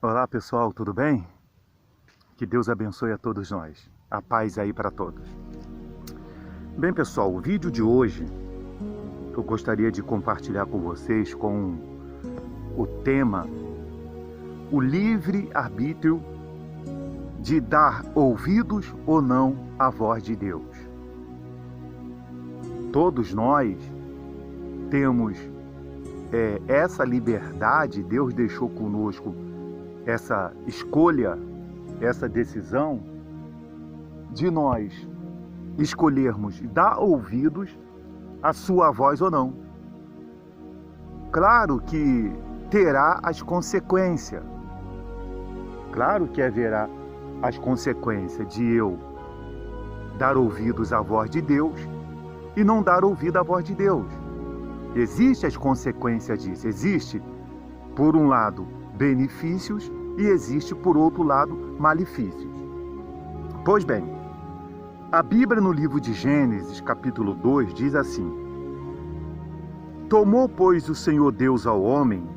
Olá pessoal, tudo bem? Que Deus abençoe a todos nós. A paz aí para todos. Bem pessoal, o vídeo de hoje eu gostaria de compartilhar com vocês com o tema o livre-arbítrio de dar ouvidos ou não à voz de Deus. Todos nós temos essa liberdade, Deus deixou conosco essa escolha, essa decisão de nós escolhermos dar ouvidos à sua voz ou não. Claro que terá as consequências. Claro que haverá as consequências de eu dar ouvidos à voz de Deus e não dar ouvido à voz de Deus. Existem as consequências disso. Existe, por um lado, benefícios e existe, por outro lado, malefícios. Pois bem, a Bíblia no livro de Gênesis, capítulo 2, diz assim: Tomou, pois, o Senhor Deus ao homem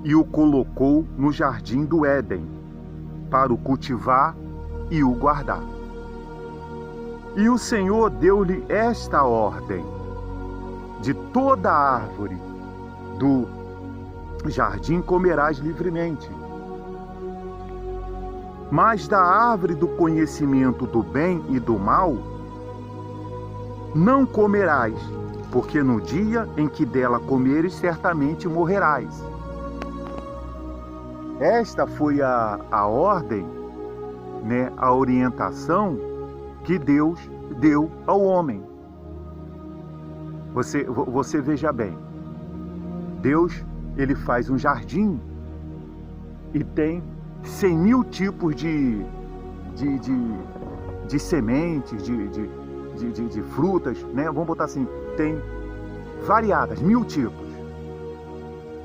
e o colocou no jardim do Éden, para o cultivar e o guardar. E o Senhor deu-lhe esta ordem: de toda árvore do jardim comerás livremente, mas da árvore do conhecimento do bem e do mal não comerás, porque no dia em que dela comeres, certamente morrerás. Esta foi a ordem, a orientação que Deus deu ao homem. Você veja bem, Deus, ele faz um jardim e tem 100.000 tipos de sementes, de frutas, Vamos botar assim, tem variadas, 1.000 tipos.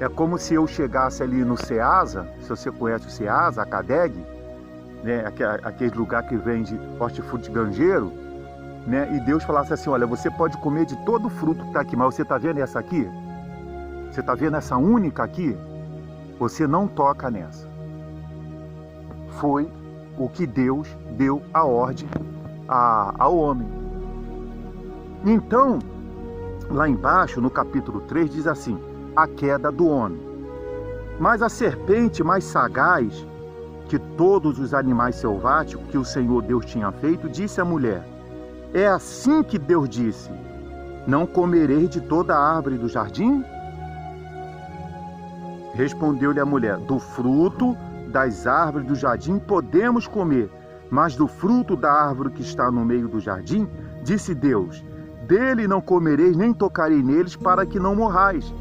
É como se eu chegasse ali no Ceasa, se você conhece o Ceasa, a Cadeg, aquele lugar que vende hortifruti granjeiro, e Deus falasse assim: olha, você pode comer de todo o fruto que está aqui, mas você está vendo essa aqui? Você está vendo essa única aqui? Você não toca nessa. Foi o que Deus deu a ordem ao homem. Então, lá embaixo, no capítulo 3, diz assim: a queda do homem. Mas a serpente mais sagaz que todos os animais selváticos que o Senhor Deus tinha feito, disse à mulher: é assim que Deus disse: não comereis de toda a árvore do jardim? Respondeu-lhe a mulher: do fruto das árvores do jardim podemos comer, mas do fruto da árvore que está no meio do jardim, disse Deus: dele não comereis, nem tocarei neles, para que não morrais.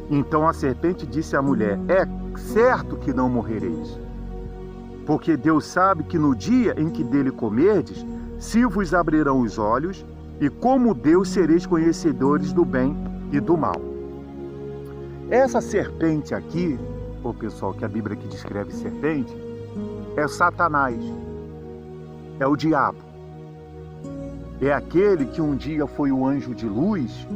Então a serpente disse à mulher: é certo que não morrereis, porque Deus sabe que no dia em que dele comerdes, se vos abrirão os olhos, e como Deus sereis conhecedores do bem e do mal. Essa serpente aqui, o pessoal que a Bíblia aqui descreve serpente, é Satanás, é o diabo. É aquele que um dia foi o anjo de luz,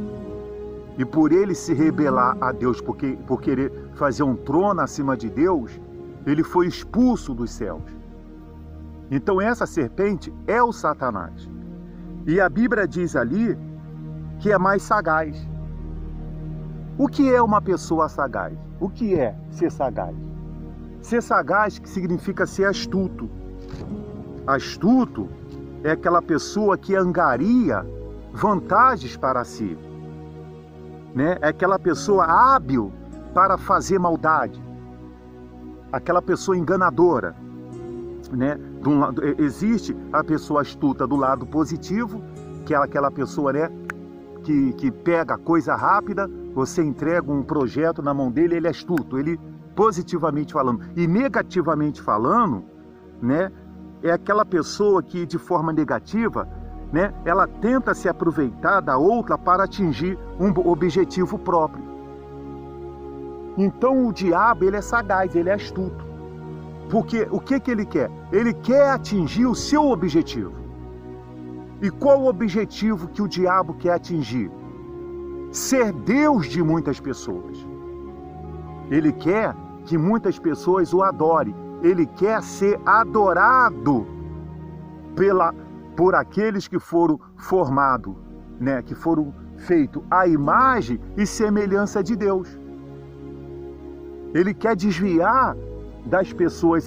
e por ele se rebelar a Deus, por querer fazer um trono acima de Deus, ele foi expulso dos céus. Então essa serpente é o Satanás. E a Bíblia diz ali que é mais sagaz. O que é uma pessoa sagaz? O que é ser sagaz? Ser sagaz significa ser astuto. Astuto é aquela pessoa que angaria vantagens para si. É aquela pessoa hábil para fazer maldade. Aquela pessoa enganadora. Existe a pessoa astuta do lado positivo, que é aquela pessoa que pega coisa rápida, você entrega um projeto na mão dele, ele é astuto, ele positivamente falando. E negativamente falando, é aquela pessoa que de forma negativa, ela tenta se aproveitar da outra para atingir um objetivo próprio. Então o diabo, ele é sagaz, ele é astuto. Porque o que ele quer? Ele quer atingir o seu objetivo. E qual o objetivo que o diabo quer atingir? Ser Deus de muitas pessoas. Ele quer que muitas pessoas o adorem. Ele quer ser adorado por aqueles que foram formados, né? Que foram feitos à imagem e semelhança de Deus. Ele quer desviar das pessoas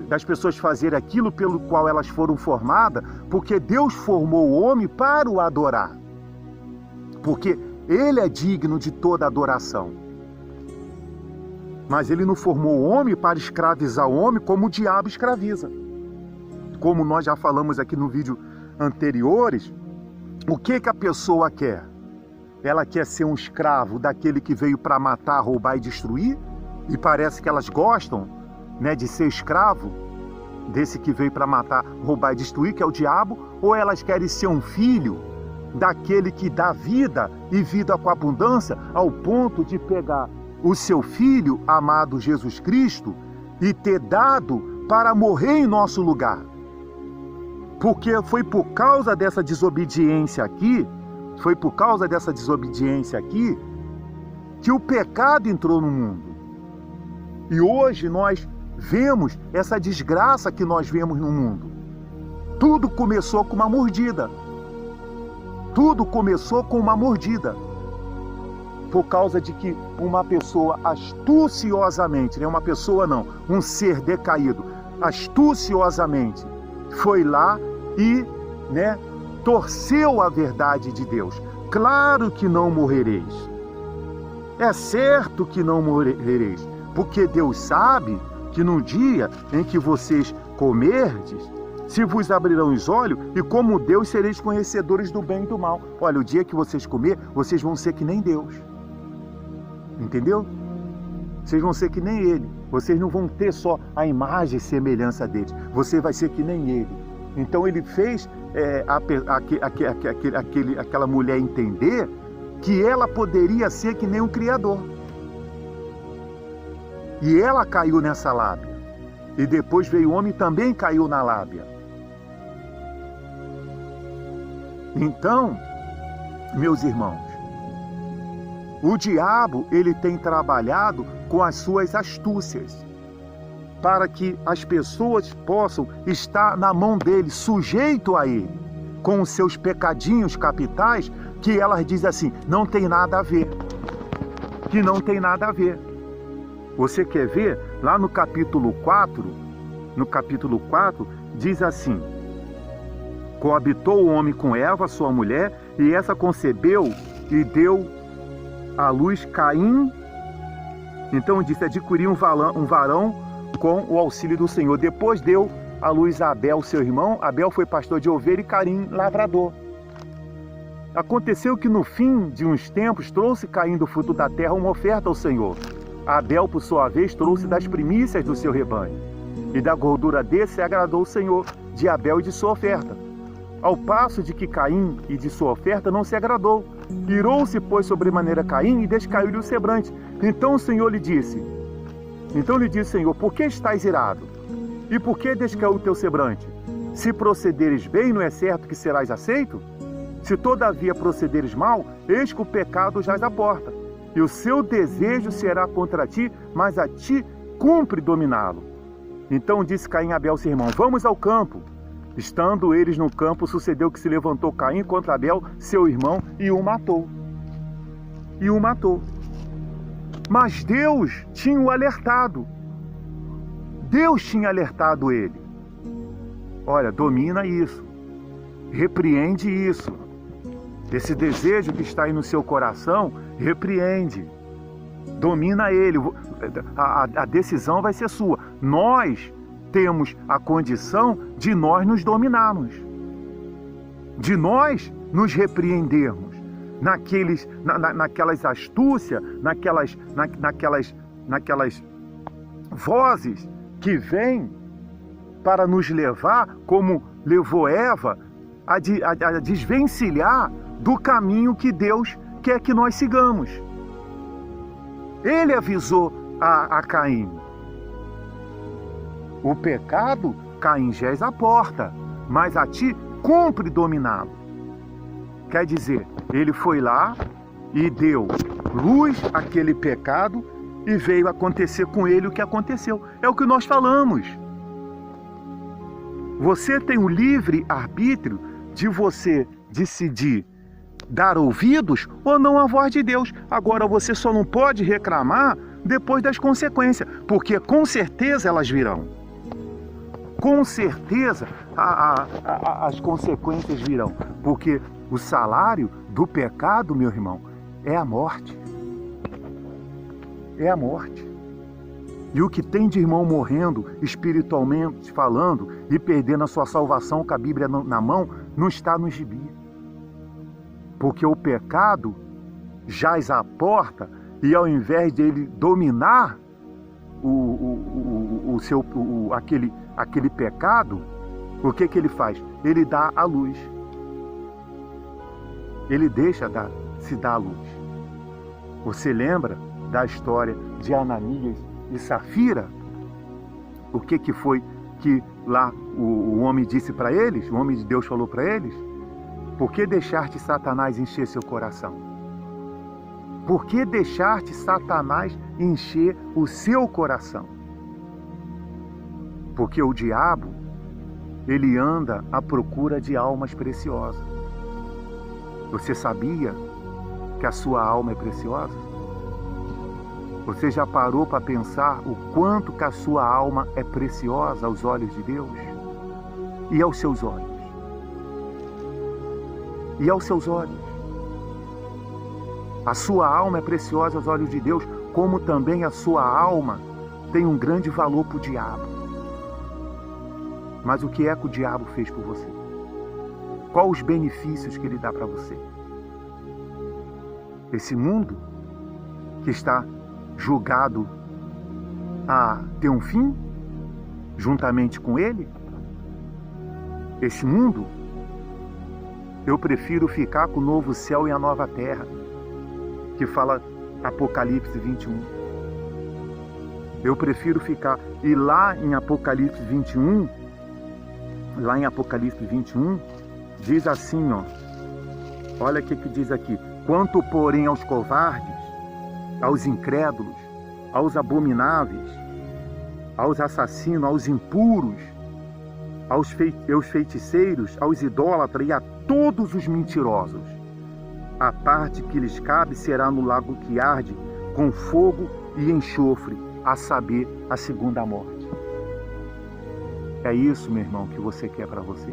das pessoas fazerem aquilo pelo qual elas foram formadas, porque Deus formou o homem para o adorar. Porque ele é digno de toda adoração. Mas ele não formou o homem para escravizar o homem como o diabo escraviza. Como nós já falamos aqui no vídeo anteriores, o que a pessoa quer? Ela quer ser um escravo daquele que veio para matar, roubar e destruir? E parece que elas gostam, né, de ser escravo desse que veio para matar, roubar e destruir, que é o diabo? Ou elas querem ser um filho daquele que dá vida e vida com abundância, ao ponto de pegar o seu filho amado Jesus Cristo e ter dado para morrer em nosso lugar? Porque foi por causa dessa desobediência aqui, que o pecado entrou no mundo. E hoje nós vemos essa desgraça que nós vemos no mundo. Tudo começou com uma mordida. Por causa de que uma pessoa astuciosamente, uma pessoa não, um ser decaído, astuciosamente foi lá e, torceu a verdade de Deus. Claro que não morrereis. É certo que não morrereis, porque Deus sabe que no dia em que vocês comerdes, se vos abrirão os olhos, e como Deus sereis conhecedores do bem e do mal. Olha, o dia que vocês comer, vocês vão ser que nem Deus. Entendeu? Vocês vão ser que nem Ele. Vocês não vão ter só a imagem e semelhança dele. Você vai ser que nem Ele. Então Ele fez aquela mulher entender que ela poderia ser que nem um Criador. E ela caiu nessa lábia. E depois veio o homem e também caiu na lábia. Então, meus irmãos, o diabo, ele tem trabalhado com as suas astúcias para que as pessoas possam estar na mão dele, sujeito a ele, com os seus pecadinhos capitais, que elas dizem assim, não tem nada a ver, que não tem nada a ver. Você quer ver? Lá no capítulo 4, diz assim, coabitou o homem com Eva, sua mulher, e essa concebeu e deu à luz Caim. Então disse, adquiriu um varão com o auxílio do Senhor. Depois deu à luz a Abel, seu irmão. Abel foi pastor de ovelha e Caim lavrador. Aconteceu que no fim de uns tempos trouxe Caim do fruto da terra uma oferta ao Senhor. Abel, por sua vez, trouxe das primícias do seu rebanho. E da gordura desse agradou o Senhor, de Abel e de sua oferta. Ao passo de que Caim e de sua oferta não se agradou. Irou-se, pois, sobremaneira Caim e descaiu-lhe o semblante. Então lhe disse o Senhor, por que estás irado? E por que descaiu o teu semblante? Se procederes bem, não é certo que serás aceito? Se todavia procederes mal, eis que o pecado jaz à porta, e o seu desejo será contra ti, mas a ti cumpre dominá-lo. Então disse Caim a Abel, seu irmão, vamos ao campo. Estando eles no campo, sucedeu que se levantou Caim contra Abel, seu irmão, e o matou. Mas Deus tinha o alertado. Deus tinha alertado ele. Olha, domina isso. Repreende isso. Esse desejo que está aí no seu coração, repreende. Domina ele. A decisão vai ser sua. Nós temos a condição de nós nos dominarmos. De nós nos repreendermos. Naquelas astúcias, naquelas vozes que vêm para nos levar, como levou Eva, a desvencilhar do caminho que Deus quer que nós sigamos. Ele avisou a Caim. O pecado, Caim, jaz à porta, mas a ti cumpre dominá-lo. Quer dizer, ele foi lá e deu luz àquele pecado e veio acontecer com ele o que aconteceu. É o que nós falamos. Você tem o livre arbítrio de você decidir dar ouvidos ou não à voz de Deus. Agora você só não pode reclamar depois das consequências, porque com certeza elas virão. Com certeza as consequências virão, porque o salário do pecado, meu irmão, é a morte. É a morte. E o que tem de irmão morrendo, espiritualmente falando, e perdendo a sua salvação com a Bíblia na mão, não está no gibi. Porque o pecado jaz à porta e ao invés de ele dominar aquele pecado, o que ele faz? Ele dá a luz. Ele deixa se dar a luz. Você lembra da história de Ananias e Safira? O que foi que lá o homem disse para eles? O homem de Deus falou para eles? Por que deixaste Satanás encher seu coração? Por que deixaste Satanás encher o seu coração? Porque o diabo, ele anda à procura de almas preciosas. Você sabia que a sua alma é preciosa? Você já parou para pensar o quanto que a sua alma é preciosa aos olhos de Deus? E aos seus olhos? E aos seus olhos? A sua alma é preciosa aos olhos de Deus, como também a sua alma tem um grande valor para o diabo. Mas o que é que o diabo fez por você? Quais os benefícios que ele dá para você? Esse mundo que está julgado a ter um fim, juntamente com ele? Esse mundo, eu prefiro ficar com o novo céu e a nova terra, que fala Apocalipse 21. Eu prefiro ficar, e lá em Apocalipse 21, diz assim, ó, olha o que diz aqui: quanto porém aos covardes, aos incrédulos, aos abomináveis, aos assassinos, aos impuros, aos feiticeiros, aos idólatras e a todos os mentirosos, a parte que lhes cabe será no lago que arde com fogo e enxofre, a saber, a segunda morte. É isso, meu irmão, que você quer para você?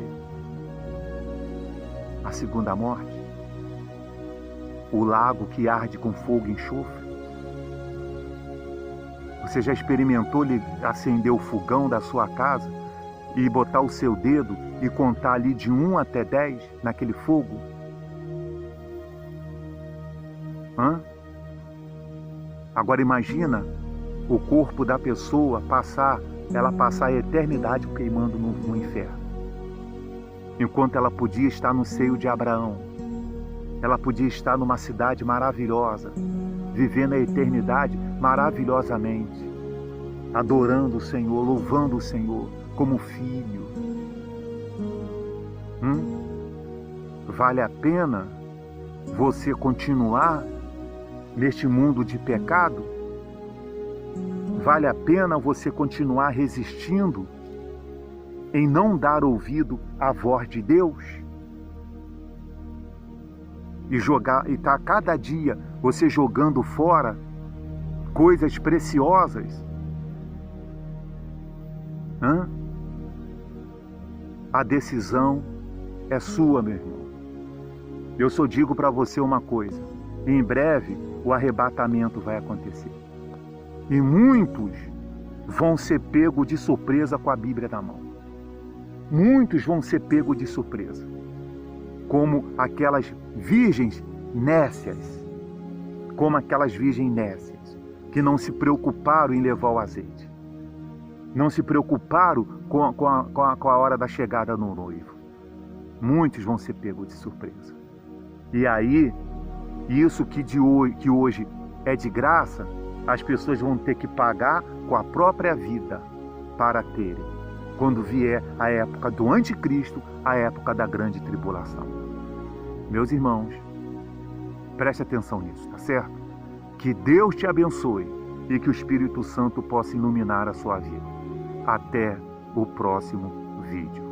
A segunda morte? O lago que arde com fogo e enxofre? Você já experimentou acender o fogão da sua casa e botar o seu dedo e contar ali de 1 até 10 naquele fogo? Agora imagina o corpo da pessoa passar a eternidade queimando no inferno. Enquanto ela podia estar no seio de Abraão, ela podia estar numa cidade maravilhosa, vivendo a eternidade maravilhosamente, adorando o Senhor, louvando o Senhor como filho. Vale a pena você continuar neste mundo de pecado? Vale a pena você continuar resistindo em não dar ouvido à voz de Deus? E está cada dia você jogando fora coisas preciosas? A decisão é sua, meu irmão. Eu só digo para você uma coisa: em breve o arrebatamento vai acontecer. E muitos vão ser pegos de surpresa com a Bíblia na mão. Muitos vão ser pegos de surpresa. Como aquelas virgens nécias. Que não se preocuparam em levar o azeite. Não se preocuparam com a hora da chegada no noivo. Muitos vão ser pegos de surpresa. E aí, isso que hoje é de graça, as pessoas vão ter que pagar com a própria vida para terem, quando vier a época do anticristo, a época da grande tribulação. Meus irmãos, preste atenção nisso, tá certo? Que Deus te abençoe e que o Espírito Santo possa iluminar a sua vida. Até o próximo vídeo.